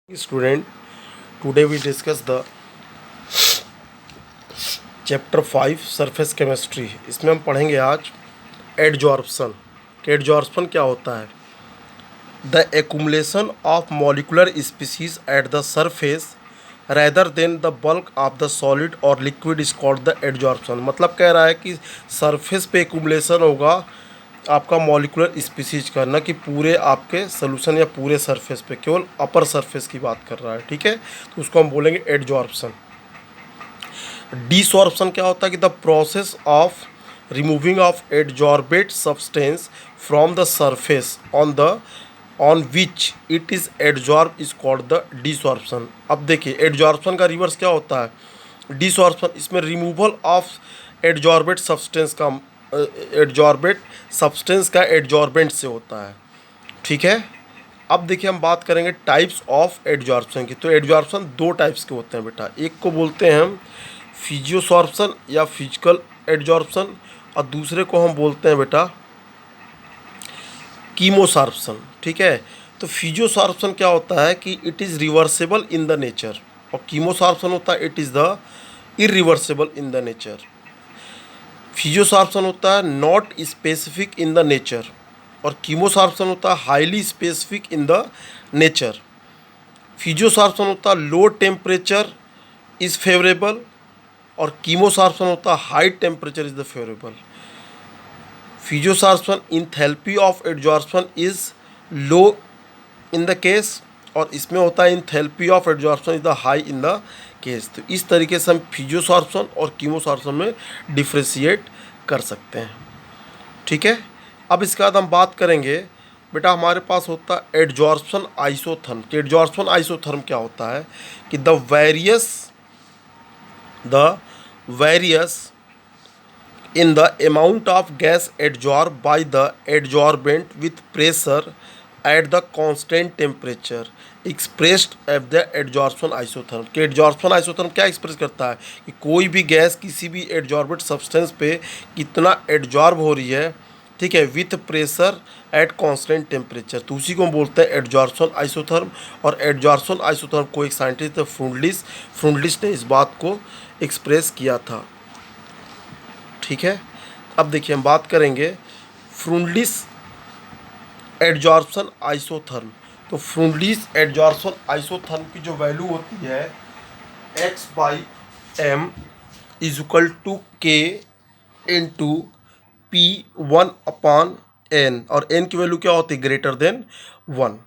Student, today we discuss the chapter 5 surface chemistry. इसमें हम पढ़ेंगे आज एडजॉर्प्शन। कि एडजॉर्प्शन क्या होता है? The accumulation of molecular species at the surface rather than the bulk of the solid और liquid is called the adsorption. मतलब कह रहा है कि सरफेस पे एक्युमुलेशन होगा आपका मॉलिकुलर स्पीसीज का, ना कि पूरे आपके सोल्यूशन या पूरे सरफेस पे, केवल अपर सरफेस की बात कर रहा है। ठीक है, तो उसको हम बोलेंगे एडजॉर्प्शन। डिसॉर्प्शन क्या होता है कि the process of removing of adsorbate substance from the surface on which it is adsorb is called the desorption. अब देखिए एडजॉर्प्शन का रिवर्स क्या होता है? डिसॉर्प्शन। इसमें रिमूवल ऑफ एडजॉर्बेट सब्सटेंस का एडजॉर्बेट सब्सटेंस का एडजॉर्बेंट से होता है। ठीक है, अब देखिए हम बात करेंगे टाइप्स ऑफ एडजॉर्प्शन की। तो एडजॉर्प्शन दो टाइप्स के होते हैं बेटा। एक को बोलते हैं हम फिजियोसॉर्प्शन या फिजिकल एडजॉर्प्शन, और दूसरे को हम बोलते हैं बेटा कीमोसॉर्प्शन। ठीक है, तो फिजियोसॉर्प्शन क्या होता है कि it is reversible in the nature, और कीमोसॉर्प्शन होता है it is the irreversible in the nature. Physisorption होता है not specific in the nature, और कीमोसॉर्प्शन होता है highly specific in the nature. Physisorption होता है लो टेम्परेचर इज़ फेवरेबल, और कीमोसॉर्प्शन होता है high temperature is the favourable. Physisorption enthalpy of adsorption is low in the case, और इसमें होता है enthalpy of adsorption is the high in the case. तो इस तरीके से हम फिजियोसॉर्प्शन और कीमोसॉर्प्शन में डिफ्रेंशिएट कर सकते हैं। ठीक है, अब इसके बाद हम बात करेंगे बेटा हमारे पास होता है एडजॉर्प्शन आइसोथर्म। कि एडजॉर्प्शन आइसोथर्म क्या होता है कि the various in the amount of gas adsorbed by the adsorbent with pressure at the constant temperature expressed at the adsorption isotherm। कि एडजॉर्प्शन आइसोथर्म क्या एक्सप्रेस करता है कि कोई भी गैस किसी भी एडजॉर्बेंट सब्सटेंस पे कितना एडजॉर्ब हो रही है, ठीक है, with pressure at constant temperature, तो उसी को हम बोलते हैं एडजॉर्प्शन आइसोथर्म। और एडजॉर्प्शन आइसोथर्म को एक साइंटिस्ट फ्रुंडलिस ने इस बात को एक्सप्रेस किया था। ठीक है, अब देखिए हम बात करेंगे फ्रुंडलिस एडजॉर्प्शन आइसोथर्म। तो फ्रुंडलिस एडजॉर्प्शन आइसोथर्म की जो वैल्यू होती है x/m इज इक्वल टू के इंटू P1/n, और n की वैल्यू क्या होती है? Greater than 1।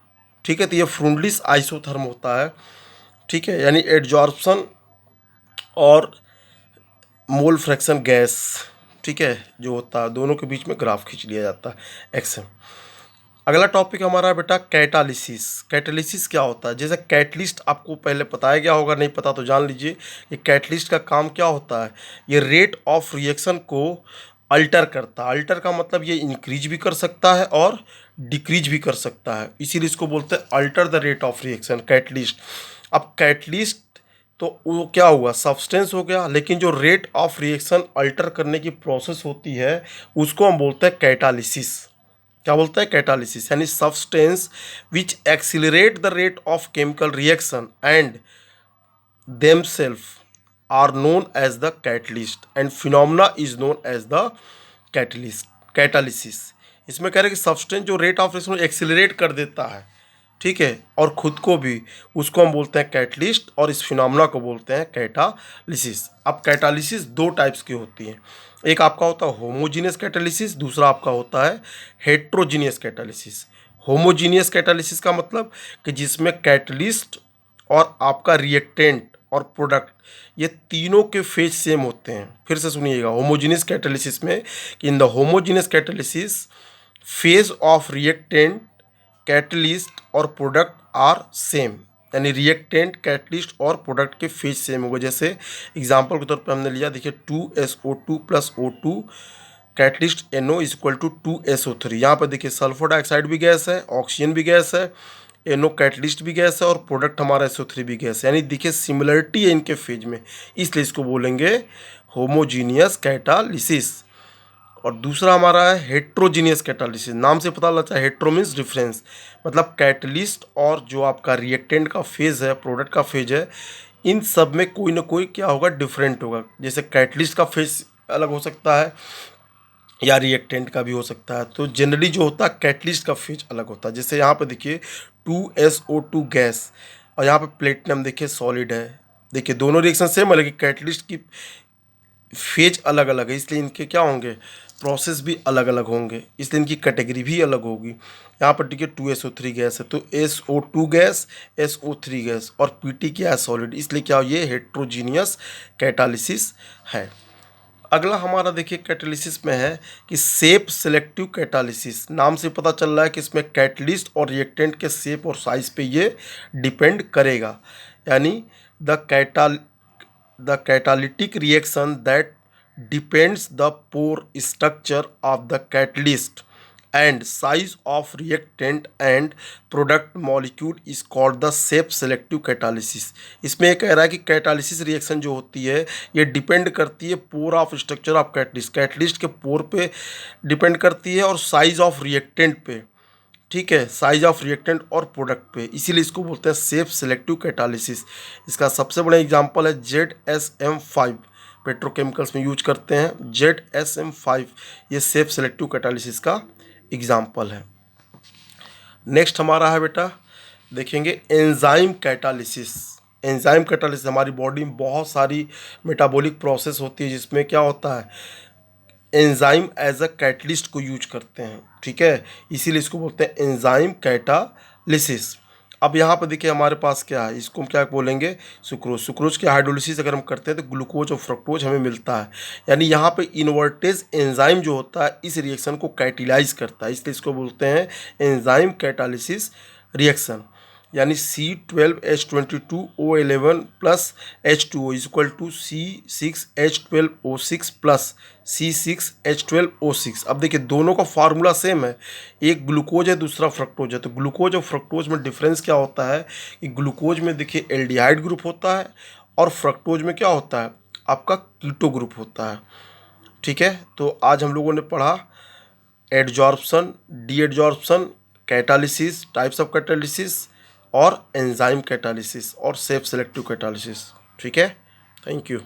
ठीक है, तो ये फ्रुंडलिस आइसोथर्म होता है। ठीक है, यानी एडजॉर्प्शन और मोल फ्रैक्शन गैस, ठीक है, जो होता है दोनों के बीच में ग्राफ खींच लिया जाता है एक्स। अगला टॉपिक हमारा है बेटा कैटालिसिस। कैटालिसिस क्या होता है? जैसे कैटलिस्ट आपको पहले बताया गया होगा, नहीं पता तो जान लीजिए कि कैटलिस्ट का काम क्या होता है। ये रेट ऑफ रिएक्शन को अल्टर करता है। अल्टर का मतलब ये इंक्रीज भी कर सकता है और डिक्रीज भी कर सकता है, इसीलिए इसको बोलते हैं alter the rate of reaction, catalyst. अब कैटलिस्ट तो वो क्या हुआ? सब्सटेंस हो गया, लेकिन जो रेट ऑफ रिएक्शन अल्टर करने की प्रोसेस होती है उसको हम बोलते हैं कैटालिसिस। क्या बोलते हैं? कैटालिसिस। यानी substance which accelerate the rate of chemical reaction and themselves are known as the catalyst and phenomena is known as the catalysis। इसमें कह रहे हैं कि सब्सटेंस जो रेट ऑफ रिएक्शन एक्सिलरेट कर देता है, ठीक है, और खुद को भी, उसको हम बोलते हैं कैटलिस्ट, और इस फिनोमेना को बोलते हैं कैटालिसिस। अब कैटालिसिस दो टाइप्स की होती है। एक आपका होता है होमोजीनियस कैटालिसिस, दूसरा आपका होता है हेट्रोजीनियस कैटालिसिस। होमोजीनियस कैटालिसिस का मतलब कि जिसमें कैटलिस्ट और आपका रिएक्टेंट और प्रोडक्ट ये तीनों के फेज सेम होते हैं। फिर से सुनिएगा, होमोजीनियस कैटालिसिस में कि in the homogeneous catalysis phase of reactant, catalyst और प्रोडक्ट आर सेम। यानी रिएक्टेंट, कैटलिस्ट और प्रोडक्ट के फेज सेम होंगे। जैसे एग्जांपल के तौर पर हमने लिया, देखिए 2SO2 + O2 catalyst NO is equal to 2SO3। यहाँ पर देखिए सल्फर डाइऑक्साइड भी गैस है, ऑक्सीजन भी गैस है, NO कैटलिस्ट भी गैस है, और प्रोडक्ट हमारा SO3 भी गैस है। यानी देखिए सिमिलरिटी है इनके फेज में, इसलिए इसको बोलेंगे होमोजीनियस कैटालिसिस। और दूसरा हमारा है हेट्रोजीनियस कैटालिसिस। नाम से पता लगता है, हेट्रो मीन्स डिफरेंस, मतलब कैटलिस्ट और जो आपका रिएक्टेंट का फेज है, प्रोडक्ट का फेज है, इन सब में कोई ना कोई क्या होगा, डिफरेंट होगा। जैसे कैटलिस्ट का फेज अलग हो सकता है या रिएक्टेंट का भी हो सकता है। तो जनरली जो होता है कैटलिस्ट का फेज अलग होता है। जैसे यहाँ पे देखिए 2SO2 गैस, और यहाँ पे प्लेटिनम देखिए सॉलिड है। देखिए दोनों रिएक्शन सेम है, लेकिन कैटलिस्ट की फेज अलग अलग है, इसलिए इनके क्या होंगे, प्रोसेस भी अलग अलग होंगे, इसलिए इनकी कैटेगरी भी अलग होगी। यहाँ पर देखिए 2SO3 गैस है, तो SO2 गैस, SO3 गैस, और PT क्या है, सॉलिड, इसलिए क्या ये हेट्रोजीनियस कैटालिसिस है। अगला हमारा देखिए कैटालिसिस में है कि शेप सेलेक्टिव कैटालिसिस। नाम से पता चल रहा है कि इसमें कैटलिस्ट और रिएक्टेंट के शेप और साइज पे ये डिपेंड करेगा। यानी the catalytic reaction that depends the pore structure of the catalyst and size of reactant and product molecule is called the shape selective catalysis. इसमें ये कह रहा है कि कैटालिसिस रिएक्शन जो होती है ये डिपेंड करती है pore of structure of catalyst, catalyst के पोर पे डिपेंड करती है, और साइज ऑफ रिएक्टेंट पे, ठीक है, साइज ऑफ रिएक्टेंट और प्रोडक्ट पे, इसीलिए इसको बोलते हैं शेप सेलेक्टिव कैटालिसिस। इसका सबसे बड़ा एग्जांपल है ZSM5, पेट्रोकेमिकल्स में यूज करते हैं ZSM5, ये शेप सेलेक्टिव कैटालिसिस का एग्जांपल है। नेक्स्ट हमारा है बेटा, देखेंगे एंजाइम कैटालिसिस। एंजाइम कैटालिसिस, हमारी बॉडी में बहुत सारी मेटाबॉलिक प्रोसेस होती है जिसमें क्या होता है, एंजाइम एज अ कैटलिस्ट को यूज करते हैं, ठीक है, इसीलिए इसको बोलते हैं एंजाइम कैटालिसिस। अब यहाँ पे देखिए हमारे पास क्या है, इसको हम क्या बोलेंगे, सुक्रोज। सुक्रोज की हाइड्रोलिसिस अगर हम करते हैं तो ग्लूकोज और फ्रक्टोज हमें मिलता है। यानी यहाँ पे इन्वर्टेज एंजाइम जो होता है इस रिएक्शन को कैटिलाइज करता है, इसलिए इसको बोलते हैं एंजाइम कैटालिसिस रिएक्शन। यानी C12H22O11 plus H2O is equal to C6H12O6 plus C6H12O6। अब देखिए दोनों का फार्मूला सेम है, एक ग्लूकोज है दूसरा फ्रक्टोज है। तो ग्लूकोज और फ्रक्टोज में डिफरेंस क्या होता है कि ग्लूकोज में देखिए एल्डिहाइड ग्रुप होता है, और फ्रक्टोज में क्या होता है, आपका कीटो ग्रुप होता है, ठीक है। तो आज हम लोगों ने पढ़ा adsorption, D adsorption, catalysis, types of catalysis, और एंजाइम कैटालिसिस, और सेल्फ सेलेक्टिव कैटालिसिस, ठीक है। Thank you.